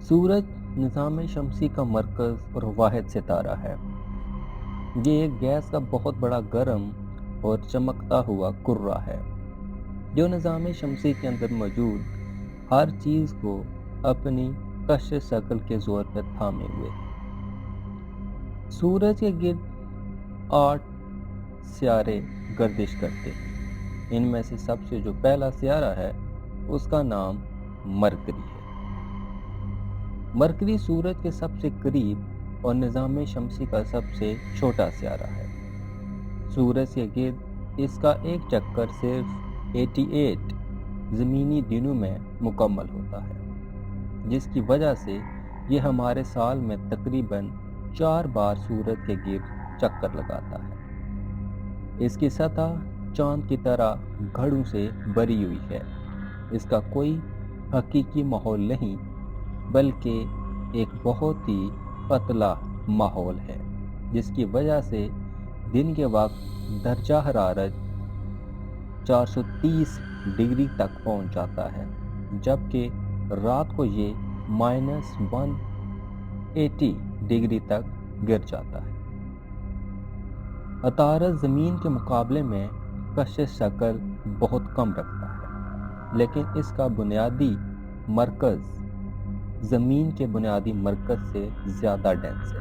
सूरज निज़ाम शमसी का मरकज़ और वाहिद सितारा है। ये एक गैस का बहुत बड़ा गर्म और चमकता हुआ कुर्रा है जो निज़ाम शमसी के अंदर मौजूद हर चीज़ को अपनी कश शक्ल के ज़ोर पर थामे हुए है। सूरज के गिर्द 8 सियारे गर्दिश करते हैं। इनमें से सबसे जो पहला सियारा है उसका नाम मरकरी है। मरकरी सूरज के सबसे करीब और निज़ाम शमसी का सबसे छोटा सियारा है। सूरज के गिर्द इसका एक चक्कर सिर्फ 88 ज़मीनी दिनों में मुकम्मल होता है, जिसकी वजह से ये हमारे साल में तकरीबन 4 बार सूरज के गिर्द चक्कर लगाता है। इसकी सतह चांद की तरह घड़ों से भरी हुई है। इसका कोई हकीकी माहौल नहीं बल्कि एक बहुत ही पतला माहौल है, जिसकी वजह से दिन के वक्त दर्जा हरारत 430 डिग्री तक पहुंच जाता है, जबकि रात को ये -180 डिग्री तक गिर जाता है। अतारत ज़मीन के मुकाबले में कशिश शक्ल बहुत कम रखता है, लेकिन इसका बुनियादी मरकज़ ज़मीन के बुनियादी मरकज़ से ज़्यादा डेंस है।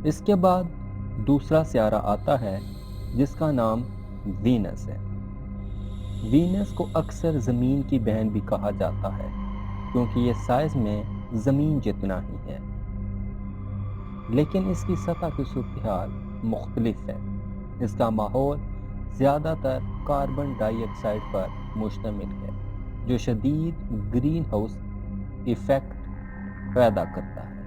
इसके बाद दूसरा सियारा आता है जिसका नाम वीनस है। वीनस को अक्सर ज़मीन की बहन भी कहा जाता है क्योंकि ये साइज़ में ज़मीन जितना ही है, लेकिन इसकी सतह की सूरत-हाल मुख्तलिफ है। इसका माहौल ज़्यादातर कार्बन डाइऑक्साइड पर मुश्तमिल है जो शदीद ग्रीन हाउस इफ़ेक्ट पैदा करता है।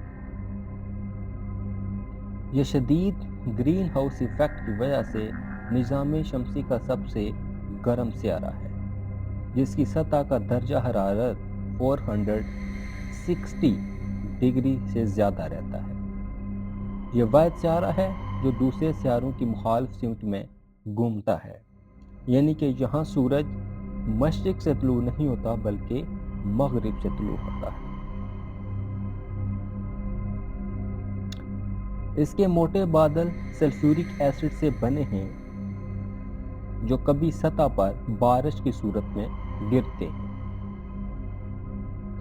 यह शदीद ग्रीन हाउस इफ़ेक्ट की वजह से निज़ाम शमसी का सबसे गर्म सियारा है, जिसकी सतह का दर्जा हरारत 460 डिग्री से ज़्यादा रहता है। यह वाहिद सियारा है जो दूसरे सियारों की मुखालिफ सिमत में घूमता है, यानी कि यहाँ सूरज मशरिक से तुलू नहीं होता बल्कि मगरिब से तुलू होता है। इसके मोटे बादल सल्फ्यूरिक एसिड से बने हैं जो कभी सतह पर बारिश की सूरत में गिरते हैं।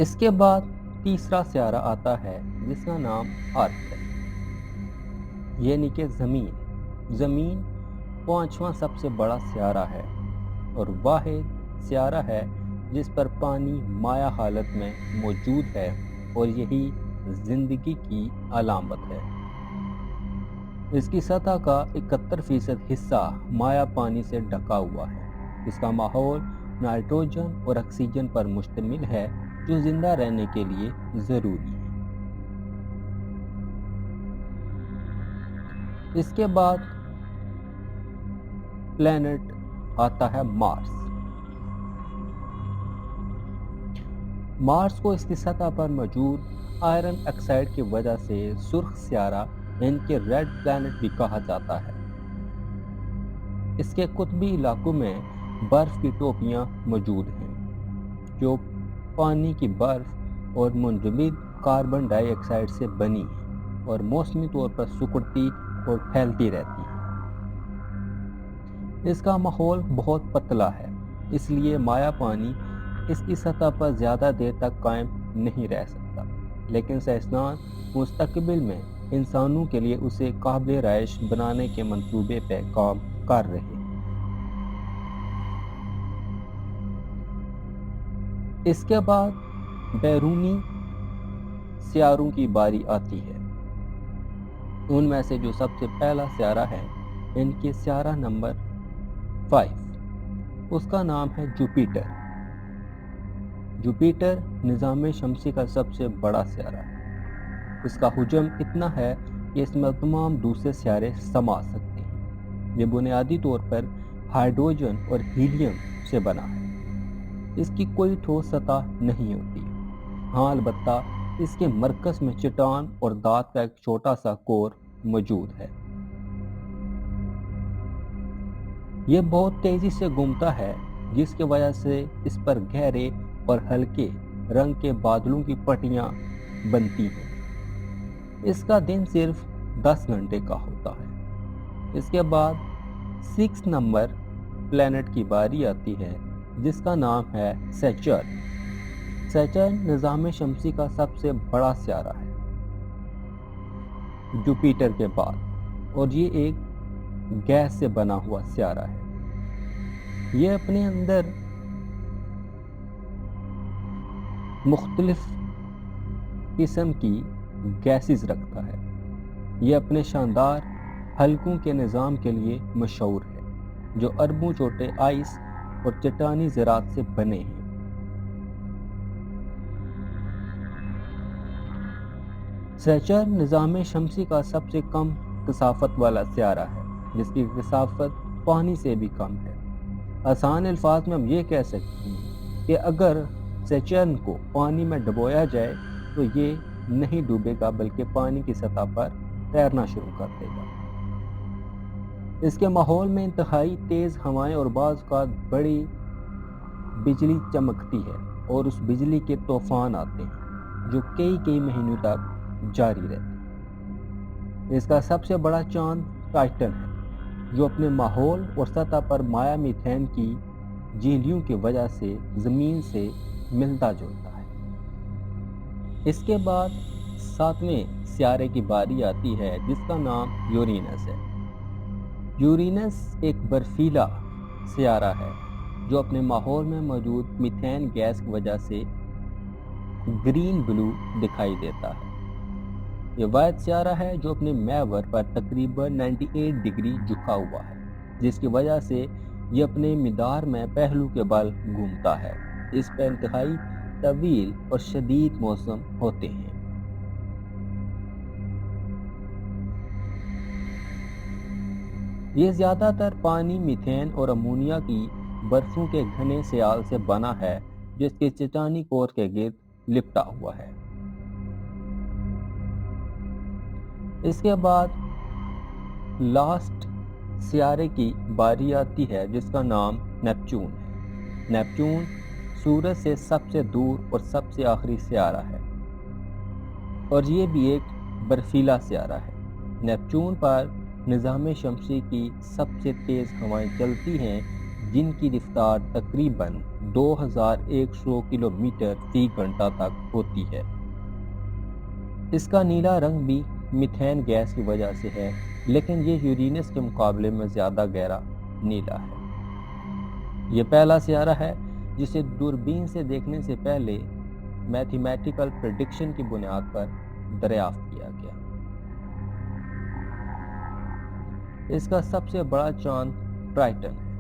इसके बाद तीसरा सियारा आता है जिसका नाम अर्थ है, यानी कि ज़मीन 5वां सबसे बड़ा सियारा है और वाहिद सियारा है जिस पर पानी माया हालत में मौजूद है और यही ज़िंदगी की अलामत है। इसकी सतह का 71% हिस्सा माया पानी से ढका हुआ है। इसका माहौल नाइट्रोजन और ऑक्सीजन पर मुश्तमिल है जो जिंदा रहने के लिए ज़रूरी है। इसके बाद प्लैनेट आता है मार्स को इसकी सतह पर मौजूद आयरन ऑक्साइड की वजह से सुर्ख सियारा इनके रेड प्लैनेट भी कहा जाता है। इसके कुतबी इलाकों में बर्फ़ की टोपियाँ मौजूद हैं जो पानी की बर्फ़ और मुंजमद कार्बन डाइऑक्साइड से बनी हैं और मौसमी तौर पर सिकुड़ती और फैलती रहती हैं। इसका माहौल बहुत पतला है, इसलिए माया पानी इसकी सतह पर ज़्यादा देर तक कायम नहीं रह सकता, लेकिन साइंसदान मुस्तकबिल में इंसानों के लिए उसे काबिल रहायश बनाने के मंसूबे पर काम कर रहे हैं। इसके बाद बैरूनी सियारों की बारी आती है। उनमें से जो सबसे पहला सियारा है इनके सियारा नंबर 5, उसका नाम है जुपिटर। जुपिटर निज़ाम शमसी का सबसे बड़ा सियारा है। इसका हुजम इतना है कि इसमें तमाम दूसरे सियारे समा सकते हैं। ये बुनियादी तौर पर हाइड्रोजन और हीलियम से बना है। इसकी कोई ठोस सतह नहीं होती। हाँ, अलबत्ता इसके मरकज़ में चट्टान और दाँत का एक छोटा सा कोर मौजूद है। यह बहुत तेज़ी से घूमता है जिसकी वजह से इस पर गहरे और हल्के रंग के बादलों की पट्टियां बनती हैं। इसका दिन सिर्फ 10 घंटे का होता है। इसके बाद 6 नंबर प्लैनेट की बारी आती है, जिसका नाम है सैटर्न। सैटर्न निज़ाम शमसी का सबसे बड़ा सियारा है जुपिटर के बाद, और ये एक गैस से बना हुआ सियारा है। ये अपने अंदर मुख्तलिफ किस्म की गैसेस रखता है। ये अपने शानदार हल्कों के निज़ाम के लिए मशहूर है, जो अरबों छोटे आइस और चट्टानी ज़रात से बने हैं। सैटर्न निज़ाम शमसी का सबसे कम कसाफत वाला सियारा है, जिसकी कसाफत पानी से भी कम है। आसान अल्फाज में हम ये कह सकते हैं कि अगर सैटर्न को पानी में डुबोया जाए तो ये नहीं डूबेगा, बल्कि पानी की सतह पर तैरना शुरू कर देगा। इसके माहौल में इंतहाई तेज़ हवाएं और बाज़ का बड़ी बिजली चमकती है, और उस बिजली के तूफान आते हैं जो कई महीनों तक जारी रहते हैं। इसका सबसे बड़ा चांद टाइटन है, जो अपने माहौल और सतह पर माया मीथेन की झीलियों की वजह से ज़मीन से मिलता जुलता है। इसके बाद 7वें सियारे की बारी आती है, जिसका नाम यूरेनस है। यूरेनस एक बर्फीला सियारा है, जो अपने माहौल में मौजूद मीथेन गैस की वजह से ग्रीन ब्लू दिखाई देता है। ये वाहिद सियारा है जो अपने महवर पर तकरीबन 98 डिग्री झुका हुआ है, जिसकी वजह से ये अपने मिदार में पहलू के बल घूमता है। इस पर इंतहाई तवील और शदीद मौसम होते हैं। ये ज़्यादातर पानी, मीथेन और अमोनिया की बर्फों के घने सियाल से बना है, जो इसके चट्टानी कोर के गिर्द लिपटा हुआ है। इसके बाद लास्ट सियारे की बारी आती है, जिसका नाम नेपच्यून है। नेपच्यून सूरज से सबसे दूर और सबसे आखिरी सियारा है, और ये भी एक बर्फीला सियारा है। नेपच्यून पर निज़ाम शमसी की सबसे तेज़ हवाएं चलती हैं, जिनकी रफ्तार तकरीबन 2100 किलोमीटर फी घंटा तक होती है। इसका नीला रंग भी मीथेन गैस की वजह से है, लेकिन ये यूरेनस के मुकाबले में ज़्यादा गहरा नीला है। ये पहला सियारा है जिसे दूरबीन से देखने से पहले मैथमेटिकल प्रेडिक्शन की बुनियाद पर दरियाफ्त किया गया। इसका सबसे बड़ा चांद टाइटन है,